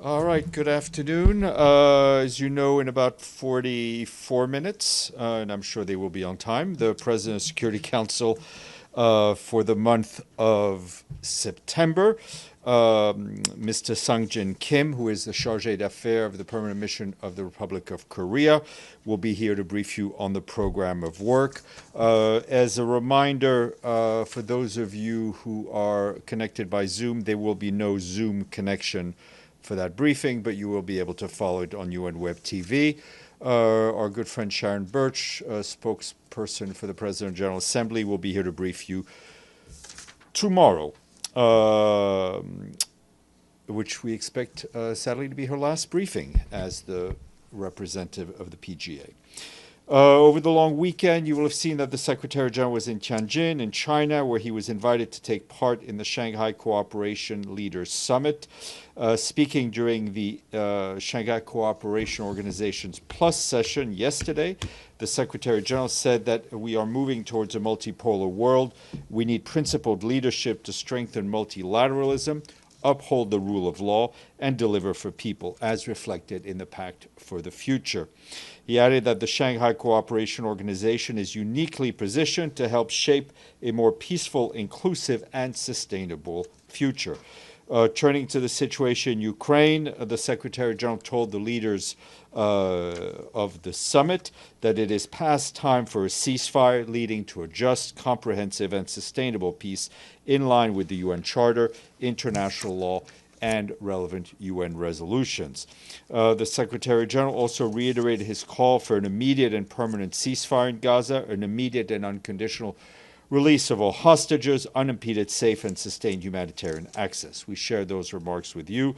All right, good afternoon. As you know, in about 44 minutes, and I'm sure they will be on time, the President's Security Council for the month of September, Mr. Sang-Jin Kim, who is the Chargé d'Affaires of the Permanent Mission of the Republic of Korea, will be here to brief you on the program of work. As a reminder, for those of you who are connected by Zoom, there will be no Zoom connection for that briefing, but you will be able to follow it on UN Web TV. Our good friend Sharon Birch, spokesperson for the President General Assembly, will be here to brief you tomorrow, which we expect, sadly, to be her last briefing as the representative of the PGA. Over the long weekend, you will have seen that the Secretary General was in Tianjin in China, where he was invited to take part in the Shanghai Cooperation Leaders Summit. Speaking during the Shanghai Cooperation Organization's Plus session yesterday, the Secretary General said that we are moving towards a multipolar world. We need principled leadership to strengthen multilateralism, uphold the rule of law, and deliver for people, as reflected in the Pact for the Future. He added that the Shanghai Cooperation Organization is uniquely positioned to help shape a more peaceful, inclusive, and sustainable future. Turning to the situation in Ukraine, the Secretary General told the leaders of the summit that it is past time for a ceasefire leading to a just, comprehensive, and sustainable peace in line with the UN Charter, international law, and relevant UN resolutions. The Secretary General also reiterated his call for an immediate and permanent ceasefire in Gaza, an immediate and unconditional release of all hostages, unimpeded, safe, and sustained humanitarian access. We shared those remarks with you.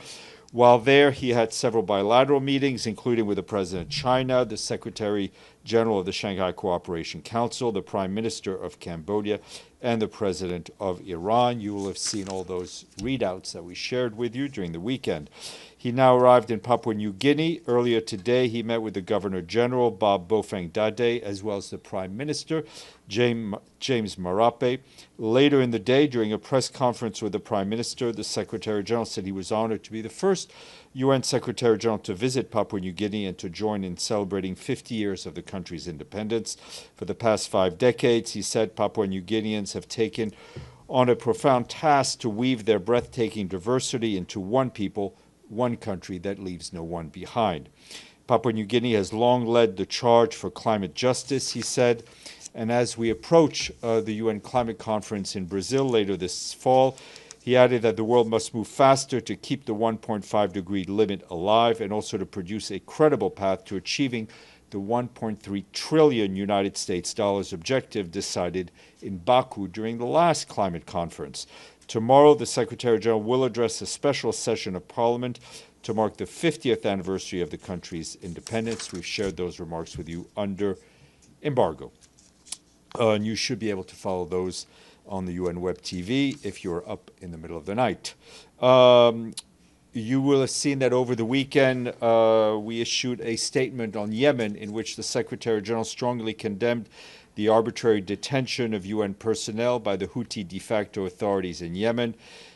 While there, he had several bilateral meetings, including with the President of China, the Secretary General of the Shanghai Cooperation Council, the Prime Minister of Cambodia, and the President of Iran. You will have seen all those readouts that we shared with you during the weekend. He now arrived in Papua New Guinea. Earlier today, he met with the Governor General, Bob Bofeng Dade, as well as the Prime Minister, James Marape. Later in the day, during a press conference with the Prime Minister, the Secretary General said he was honored to be the first UN Secretary General to visit Papua New Guinea and to join in celebrating 50 years of the country's independence. For the past 5 decades, he said, Papua New Guineans have taken on a profound task to weave their breathtaking diversity into one people, one country that leaves no one behind. Papua New Guinea has long led the charge for climate justice, he said, and as we approach the UN Climate Conference in Brazil later this fall, he added that the world must move faster to keep the 1.5-degree limit alive and also to produce a credible path to achieving the 1.3 trillion United States dollars objective decided in Baku during the last climate conference. Tomorrow, the Secretary General will address a special session of Parliament to mark the 50th anniversary of the country's independence. We've shared those remarks with you under embargo. And you should be able to follow those on the UN Web TV if you're up in the middle of the night. You will have seen that over the weekend, we issued a statement on Yemen in which the Secretary General strongly condemned the arbitrary detention of UN personnel by the Houthi de facto authorities in Yemen.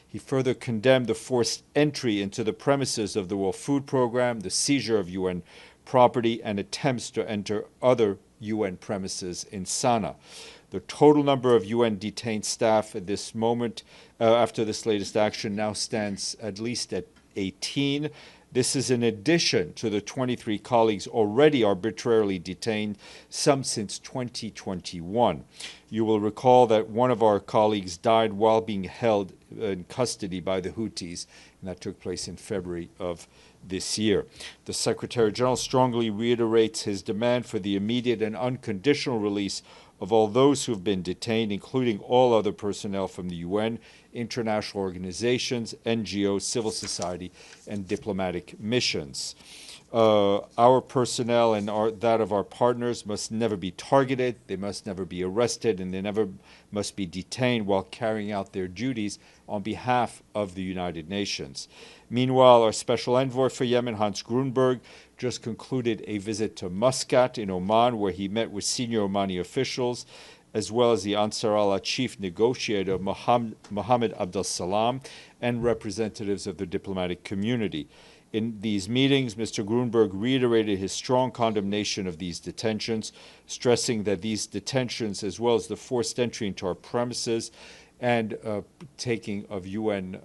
He further condemned the forced entry into the premises of the World Food Programme, the seizure of UN property, and attempts to enter other UN premises in Sana'a. The total number of UN detained staff at this moment, after this latest action, now stands at least at 18. This is in addition to the 23 colleagues already arbitrarily detained, some since 2021. You will recall that one of our colleagues died while being held in custody by the Houthis, and that took place in February of this year. The Secretary General strongly reiterates his demand for the immediate and unconditional release of all those who have been detained, including all other personnel from the UN, international organizations, NGOs, civil society, and diplomatic missions. Our personnel and that of our partners must never be targeted, they must never be arrested, and they never must be detained while carrying out their duties on behalf of the United Nations. Meanwhile, our special envoy for Yemen, Hans Grunberg, just concluded a visit to Muscat in Oman, where he met with senior Omani officials as well as the Ansar Allah chief negotiator Mohammed Abdel Salam, and representatives of the diplomatic community. In these meetings, Mr. Grunberg reiterated his strong condemnation of these detentions, stressing that these detentions, as well as the forced entry into our premises and taking of UN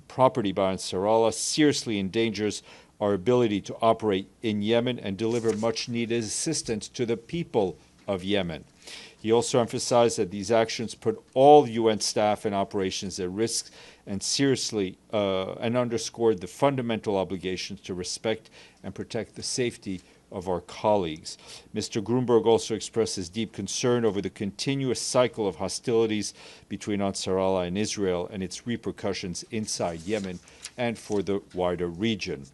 property by Ansar Allah, seriously endangers our ability to operate in Yemen and deliver much-needed assistance to the people of Yemen. He also emphasized that these actions put all UN staff and operations at risk and and underscored the fundamental obligations to respect and protect the safety of our colleagues. Mr. Grunberg also expressed his deep concern over the continuous cycle of hostilities between Ansar Allah and Israel and its repercussions inside Yemen and for the wider region.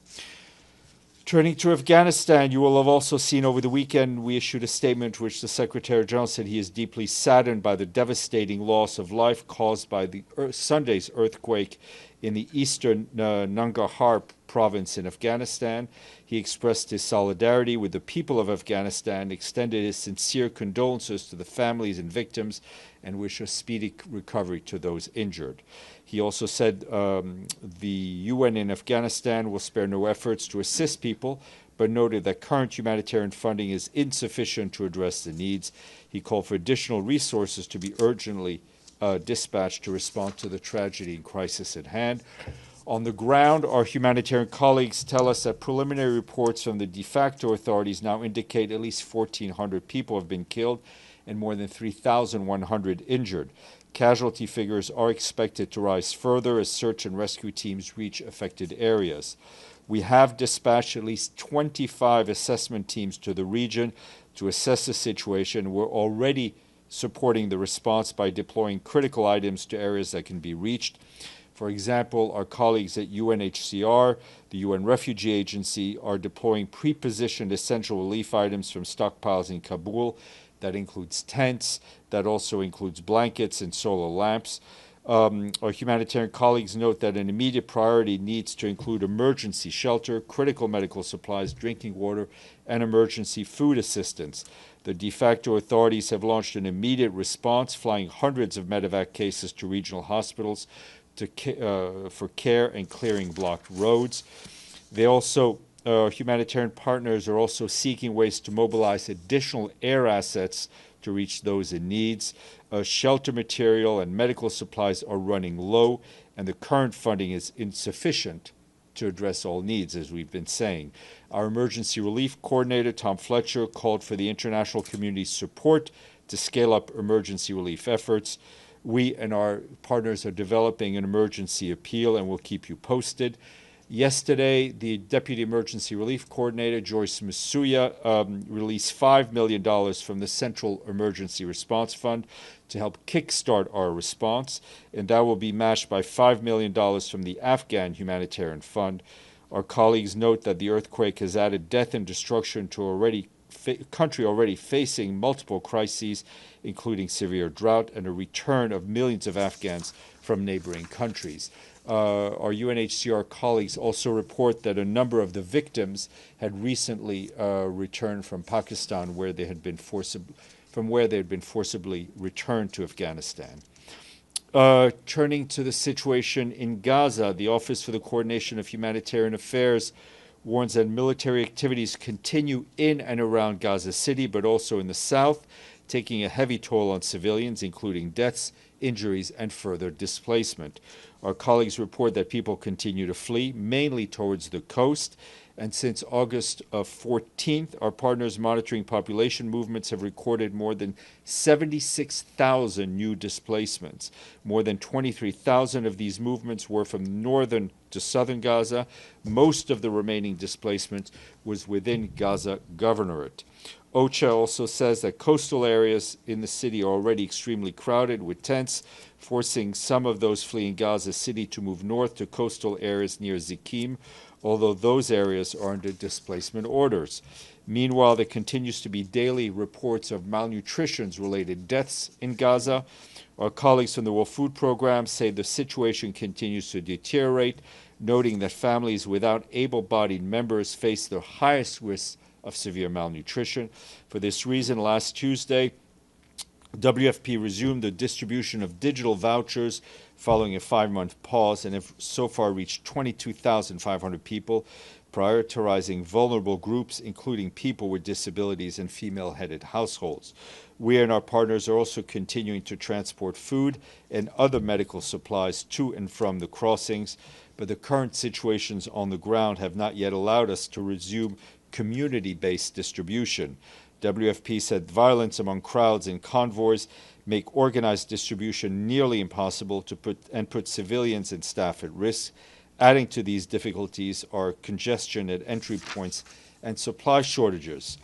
Turning to Afghanistan, you will have also seen over the weekend we issued a statement which the Secretary General said he is deeply saddened by the devastating loss of life caused by the Sunday's earthquake in the eastern Nangarhar province in Afghanistan. He expressed his solidarity with the people of Afghanistan, extended his sincere condolences to the families and victims, and wished a speedy recovery to those injured. He also said the UN in Afghanistan will spare no efforts to assist people, but noted that current humanitarian funding is insufficient to address the needs. He called for additional resources to be urgently dispatched to respond to the tragedy and crisis at hand. On the ground, our humanitarian colleagues tell us that preliminary reports from the de facto authorities now indicate at least 1,400 people have been killed and more than 3,100 injured. Casualty figures are expected to rise further as search and rescue teams reach affected areas. We have dispatched at least 25 assessment teams to the region to assess the situation. We're already supporting the response by deploying critical items to areas that can be reached. For example, our colleagues at UNHCR, the UN Refugee Agency, are deploying pre-positioned essential relief items from stockpiles in Kabul. That includes tents, that also includes blankets and solar lamps. Our humanitarian colleagues note that an immediate priority needs to include emergency shelter, critical medical supplies, drinking water, and emergency food assistance. The de facto authorities have launched an immediate response, flying hundreds of medevac cases to regional hospitals for care and clearing blocked roads. They also humanitarian partners are also seeking ways to mobilize additional air assets to reach those in need. Shelter material and medical supplies are running low, and the current funding is insufficient to address all needs, as we've been saying. Our emergency relief coordinator, Tom Fletcher, called for the international community's support to scale up emergency relief efforts. We and our partners are developing an emergency appeal, and we'll keep you posted. Yesterday, the Deputy Emergency Relief Coordinator, Joyce Masuya, released $5 million from the Central Emergency Response Fund to help kickstart our response, and that will be matched by $5 million from the Afghan Humanitarian Fund. Our colleagues note that the earthquake has added death and destruction to a country already facing multiple crises, including severe drought and a return of millions of Afghans from neighboring countries. Our UNHCR colleagues also report that a number of the victims had recently returned from Pakistan, where they had been forcibly returned to Afghanistan. Turning to the situation in Gaza, the Office for the Coordination of Humanitarian Affairs warns that military activities continue in and around Gaza City, but also in the south, taking a heavy toll on civilians, including deaths, injuries, and further displacement. Our colleagues report that people continue to flee, mainly towards the coast, and since August 14th, our partners monitoring population movements have recorded more than 76,000 new displacements. More than 23,000 of these movements were from northern to southern Gaza. Most of the remaining displacement was within Gaza Governorate. OCHA also says that coastal areas in the city are already extremely crowded with tents, forcing some of those fleeing Gaza City to move north to coastal areas near Zikim, although those areas are under displacement orders. Meanwhile, there continues to be daily reports of malnutrition-related deaths in Gaza. Our colleagues from the World Food Program say the situation continues to deteriorate, noting that families without able-bodied members face the highest risk of severe malnutrition. For this reason, last Tuesday, WFP resumed the distribution of digital vouchers following a 5-month pause and have so far reached 22,500 people, prioritizing vulnerable groups, including people with disabilities and female-headed households. We and our partners are also continuing to transport food and other medical supplies to and from the crossings, but the current situations on the ground have not yet allowed us to resume community-based distribution. WFP said violence among crowds and convoys make organized distribution nearly impossible to put civilians and staff at risk. Adding to these difficulties are congestion at entry points and supply shortages.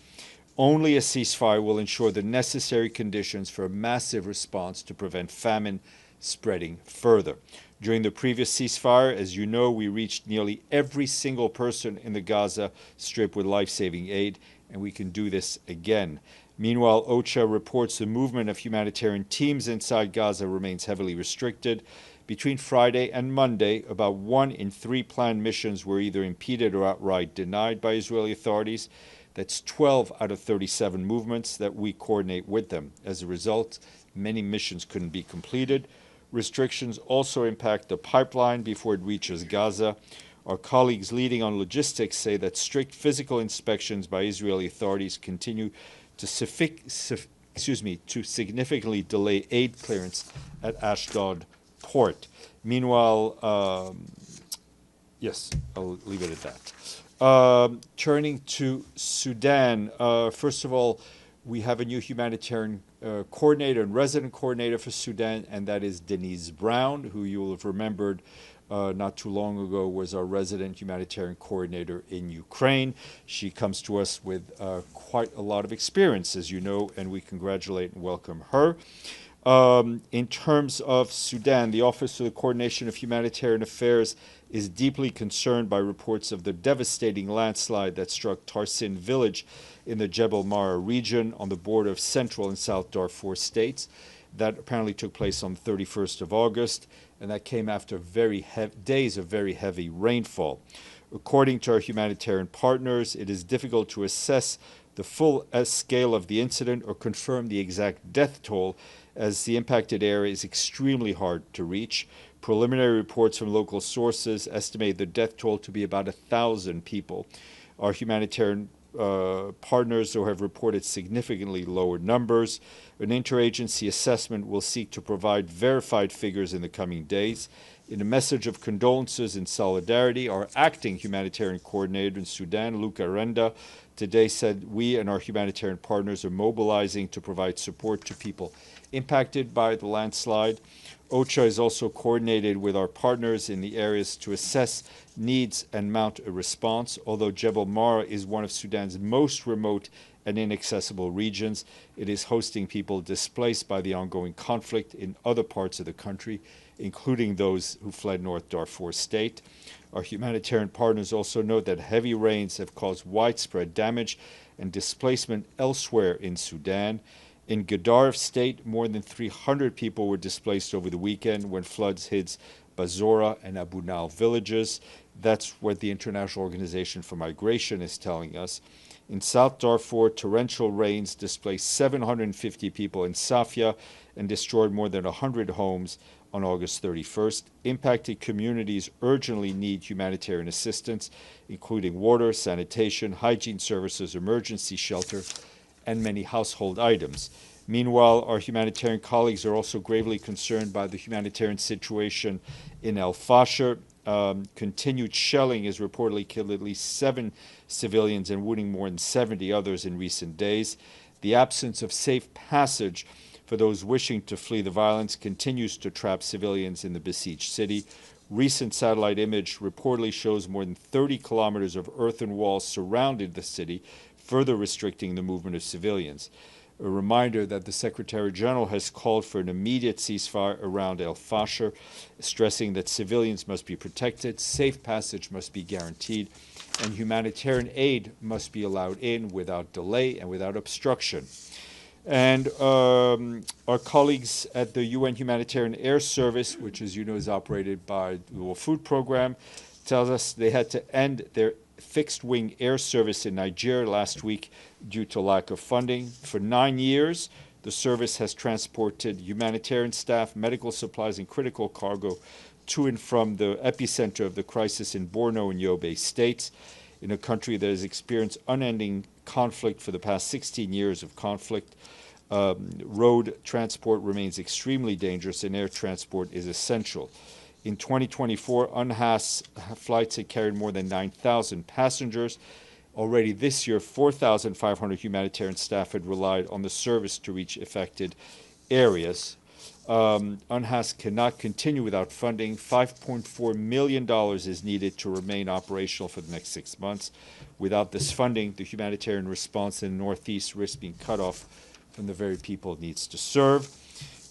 Only a ceasefire will ensure the necessary conditions for a massive response to prevent famine spreading further. During the previous ceasefire, as you know, we reached nearly every single person in the Gaza Strip with life-saving aid, and we can do this again. Meanwhile, OCHA reports the movement of humanitarian teams inside Gaza remains heavily restricted. Between Friday and Monday, about 1 in 3 planned missions were either impeded or outright denied by Israeli authorities. That's 12 out of 37 movements that we coordinate with them. As a result, many missions couldn't be completed. Restrictions also impact the pipeline before it reaches Gaza. Our colleagues leading on logistics say that strict physical inspections by Israeli authorities continue to significantly delay aid clearance at Ashdod port. Meanwhile, yes, I'll leave it at that. Turning to Sudan, first of all, we have a new humanitarian coordinator and resident coordinator for Sudan, and that is Denise Brown, who you will have remembered not too long ago was our resident humanitarian coordinator in Ukraine. She comes to us with quite a lot of experience, as you know, and we congratulate and welcome her. In terms of Sudan, the Office of the Coordination of Humanitarian Affairs is deeply concerned by reports of the devastating landslide that struck Tarsin village in the Jebel Mara region on the border of Central and South Darfur states. That apparently took place on the 31st of August, and that came after days of very heavy rainfall. According to our humanitarian partners, it is difficult to assess the full scale of the incident or confirm the exact death toll, as the impacted area is extremely hard to reach. Preliminary reports from local sources estimate the death toll to be about 1,000 people. Our humanitarian partners, though, have reported significantly lower numbers. An interagency assessment will seek to provide verified figures in the coming days. In a message of condolences and solidarity, our acting humanitarian coordinator in Sudan, Luca Renda, today said we and our humanitarian partners are mobilizing to provide support to people impacted by the landslide. OCHA is also coordinated with our partners in the areas to assess needs and mount a response. Although Jebel Mara is one of Sudan's most remote and inaccessible regions, it is hosting people displaced by the ongoing conflict in other parts of the country, including those who fled North Darfur state. Our humanitarian partners also note that heavy rains have caused widespread damage and displacement elsewhere in Sudan. In Gadaref state, more than 300 people were displaced over the weekend when floods hit Bazora and Abu Nal villages. That's what the International Organization for Migration is telling us. In South Darfur, torrential rains displaced 750 people in Safia and destroyed more than 100 homes on August 31st. Impacted communities urgently need humanitarian assistance, including water, sanitation, hygiene services, emergency shelter, and many household items. Meanwhile, our humanitarian colleagues are also gravely concerned by the humanitarian situation in El Fasher. Continued shelling has reportedly killed at least 7 civilians and wounding more than 70 others in recent days. The absence of safe passage for those wishing to flee the violence continues to trap civilians in the besieged city. Recent satellite image reportedly shows more than 30 kilometers of earthen walls surrounded the city, further restricting the movement of civilians. A reminder that the Secretary General has called for an immediate ceasefire around El Fasher, stressing that civilians must be protected, safe passage must be guaranteed, and humanitarian aid must be allowed in without delay and without obstruction. And our colleagues at the UN Humanitarian Air Service, which, as you know, is operated by the World Food Program, tells us they had to end their fixed-wing air service in Nigeria last week due to lack of funding. For 9 years, The service has transported humanitarian staff, medical supplies, and critical cargo to and from the epicenter of the crisis in Borno and Yobe states, in a country that has experienced unending conflict for the past 16 years of conflict. Road transport remains extremely dangerous, and air transport is essential. In 2024, UNHAS flights had carried more than 9,000 passengers. Already this year, 4,500 humanitarian staff had relied on the service to reach affected areas. UNHAS cannot continue without funding. $5.4 million is needed to remain operational for the next 6 months. Without this funding, the humanitarian response in the Northeast risks being cut off from the very people it needs to serve.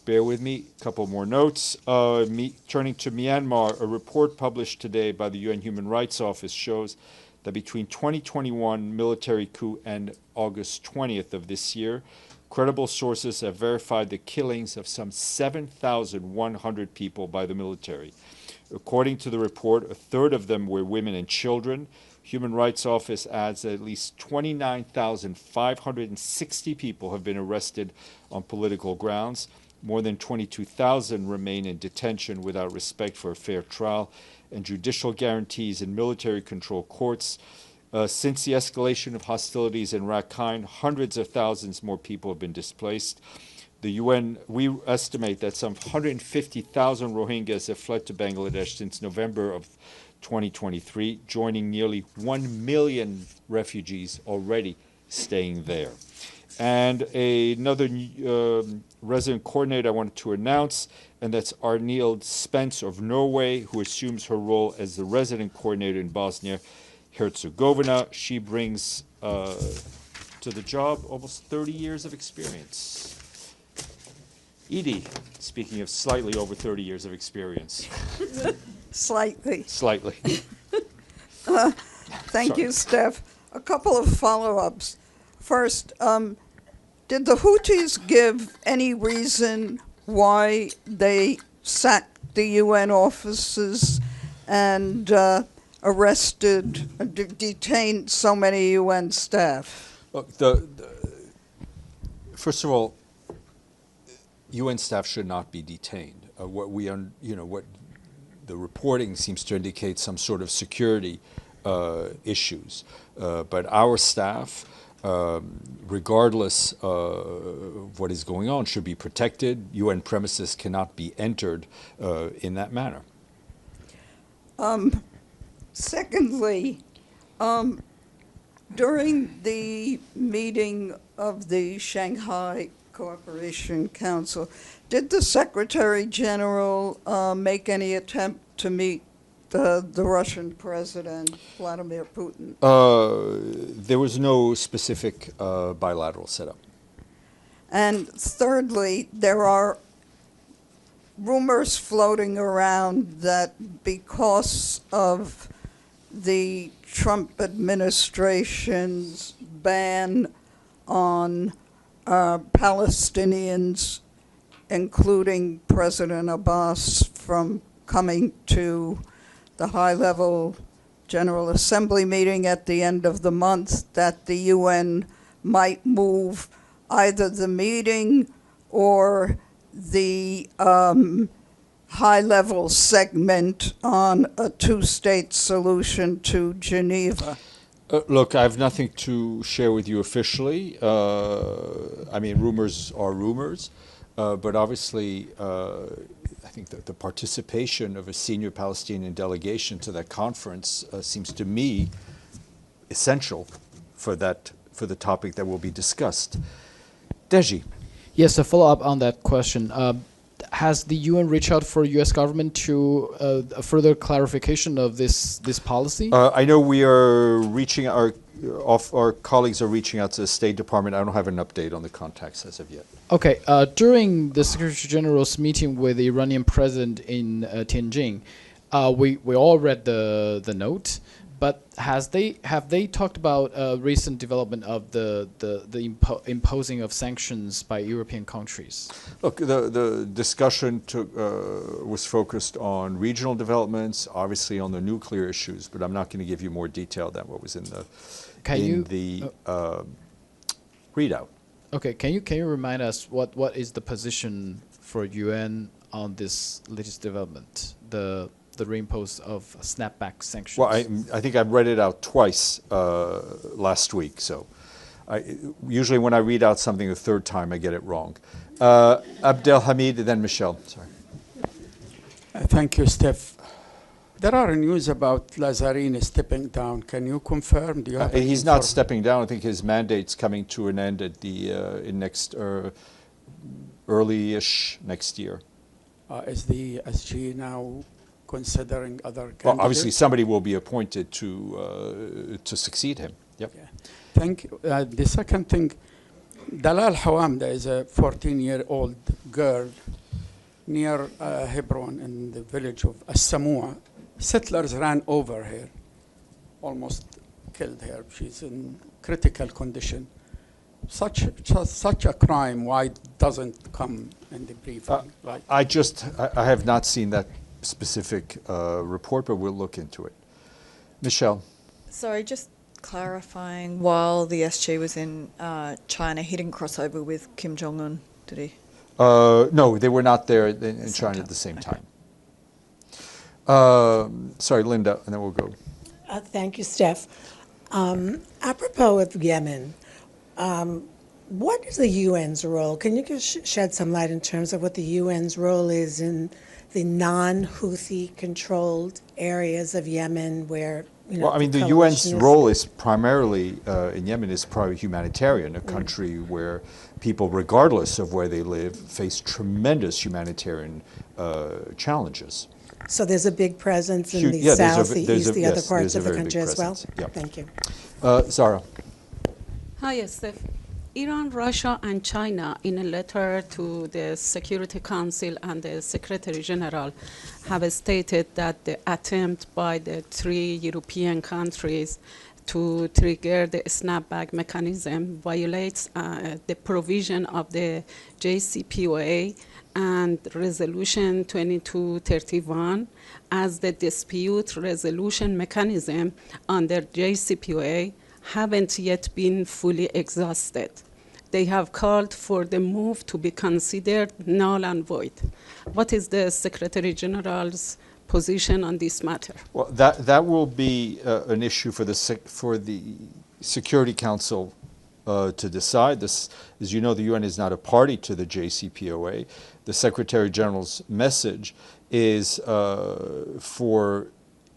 Bear with me, a couple more notes. Turning to Myanmar, a report published today by the UN Human Rights Office shows that between 2021 military coup and August 20th of this year, credible sources have verified the killings of some 7,100 people by the military. According to the report, a third of them were women and children. Human Rights Office adds that at least 29,560 people have been arrested on political grounds. More than 22,000 remain in detention without respect for a fair trial and judicial guarantees in military-controlled courts. Since the escalation of hostilities in Rakhine, hundreds of thousands more people have been displaced. The UN, we estimate that some 150,000 Rohingyas have fled to Bangladesh since November of 2023, joining nearly 1 million refugees already staying there. And another resident coordinator I wanted to announce, and that's Arnild Spence of Norway, who assumes her role as the resident coordinator in Bosnia-Herzegovina. She brings to the job almost 30 years of experience. Edie, speaking of slightly over 30 years of experience. Slightly. Slightly. Thank you, Steph. A couple of follow-ups. First, did the Houthis give any reason why they sacked the UN offices and arrested, detained so many UN staff? Look, first of all, UN staff should not be detained. What the reporting seems to indicate some sort of security issues, but our staff, regardless of what is going on, should be protected. UN premises cannot be entered in that manner. Secondly, during the meeting of the Shanghai Cooperation Council, did the Secretary General make any attempt to meet the Russian President, Vladimir Putin? There was no specific bilateral setup. And thirdly, there are rumors floating around that because of the Trump administration's ban on Palestinians, including President Abbas, from coming to the high-level General Assembly meeting at the end of the month, that the UN might move either the meeting or the high-level segment on a two-state solution to Geneva. Look, I have nothing to share with you officially. Rumors are rumors, but obviously I think that the participation of a senior Palestinian delegation to that conference seems to me essential for the topic that will be discussed. Deji. Yes, a follow-up on that question. Has the UN reached out for U.S. government to a further clarification of this policy? I know we are reaching our colleagues are reaching out to the State Department. I don't have an update on the contacts as of yet. Okay. During the Secretary General's meeting with the Iranian president in Tianjin, we all read the note. But have they talked about recent development of the imposing of sanctions by European countries? Look, the discussion was focused on regional developments, obviously on the nuclear issues, but I'm not going to give you more detail than what was in the readout. Okay, can you remind us what is the position for UN on this latest development, the reimpose of snapback sanctions? Well, I think I've read it out twice last week, so usually when I read out something the third time, I get it wrong. Abdelhamid, and then Michelle. Sorry. Thank you, Steph. There are news about Lazzarini stepping down. Can you confirm? Do you have He's not stepping down. I think his mandate's coming to an end at the in next early-ish next year. Is the SG now considering other candidates? Well, obviously somebody will be appointed to succeed him. Yep. Yeah. Thank you. The second thing, Dalal Hawamda is a 14-year-old girl near Hebron in the village of As-Samua. Settlers ran over her, almost killed her. She's in critical condition. Such a crime, why doesn't come in the briefing? I have not seen that specific report, but we'll look into it. Michelle. Sorry, just clarifying, while the SG was in China, he didn't cross over with Kim Jong-un, did he? No, they were not there in China at the same time. Sorry, Linda, and then we'll go. Thank you, Steph. Apropos of Yemen, what is the UN's role? Can you just shed some light in terms of what the UN's role is in the non-Houthi controlled areas of Yemen where, you know, well, I mean, the UN's role is primarily, in Yemen, is probably humanitarian, a country where people, regardless of where they live, face tremendous humanitarian challenges. So there's a big presence in the south, the east, the other parts of the country as well? Yep. Thank you. Zara. Hi, Steph. Iran, Russia, and China, in a letter to the Security Council and the Secretary General, have stated that the attempt by the 3 European countries to trigger the snapback mechanism violates the provision of the JCPOA and Resolution 2231 as the dispute resolution mechanism under JCPOA haven't yet been fully exhausted. They have called for the move to be considered null and void. What is the Secretary General's position on this matter? Well, that will be an issue for the Security Council to decide. This, as you know, the UN is not a party to the JCPOA. The Secretary General's message is for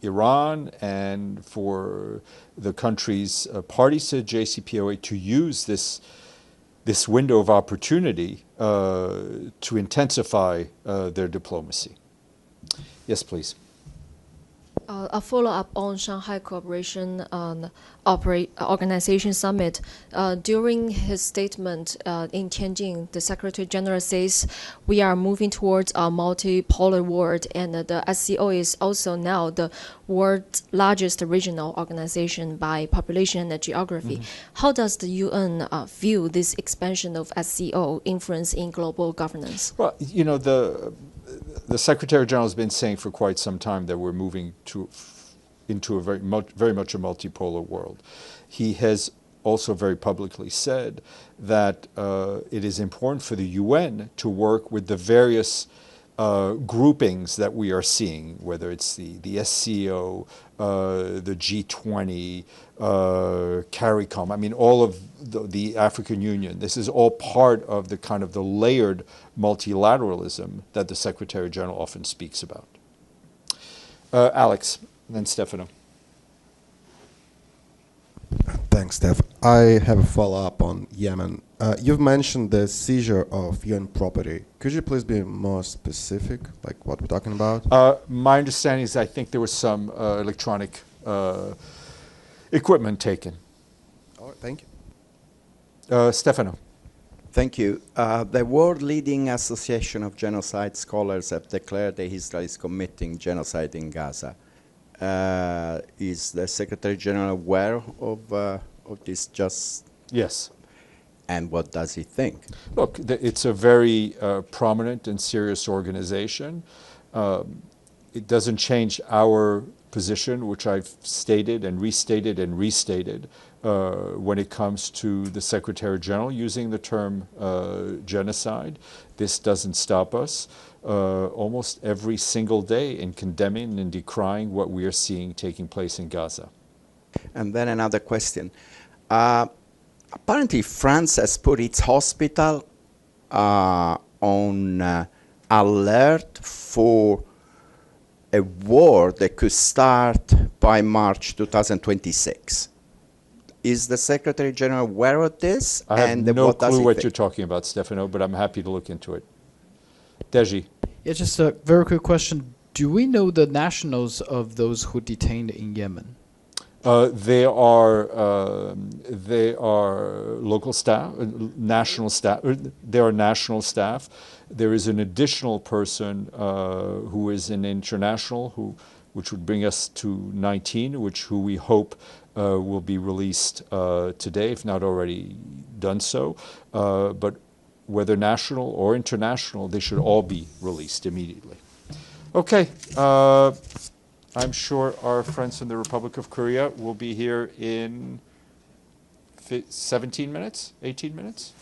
Iran and for the countries parties to JCPOA to use this window of opportunity to intensify their diplomacy. Yes, please. A follow-up on Shanghai Cooperation Organization Summit. During his statement in Tianjin, the Secretary General says we are moving towards a multipolar world, and the SCO is also now the world's largest regional organization by population and geography. How does the UN view this expansion of SCO influence in global governance? Well, you know, the Secretary General has been saying for quite some time that we're moving into a very much a multipolar world. He has also very publicly said that it is important for the UN to work with the various groupings that we are seeing, whether it's the SCO, the G20, CARICOM, I mean, all of the African Union. This is all part of the kind of the layered multilateralism that the Secretary General often speaks about. Alex, and then Stefano. Thanks, Steph. I have a follow-up on Yemen. You've mentioned the seizure of UN property. Could you please be more specific, like what we're talking about? My understanding is I think there was some electronic equipment taken. All right, thank you. Stefano. Thank you. The world-leading Association of Genocide Scholars have declared that Israel is committing genocide in Gaza. Is the Secretary General aware of this? Yes. And what does he think? Look, it's a very prominent and serious organization. It doesn't change our position, which I've stated and restated when it comes to the Secretary General using the term genocide. This doesn't stop us almost every single day in condemning and decrying what we are seeing taking place in Gaza. And then another question. Apparently France has put its hospital on alert for a war that could start by March 2026. Is the Secretary General aware of this? I have and no what does clue he what think? you're talking about, Stephane, but I'm happy to look into it. Deji. Yeah, just a very quick question. Do we know the nationals of those who detained in Yemen? They are local staff, national staff. They are national staff. There is an additional person who is an international, which would bring us to 19, who we hope will be released today, if not already done so. But whether national or international, they should all be released immediately. Okay. I'm sure our friends from the Republic of Korea will be here in 17 minutes, 18 minutes.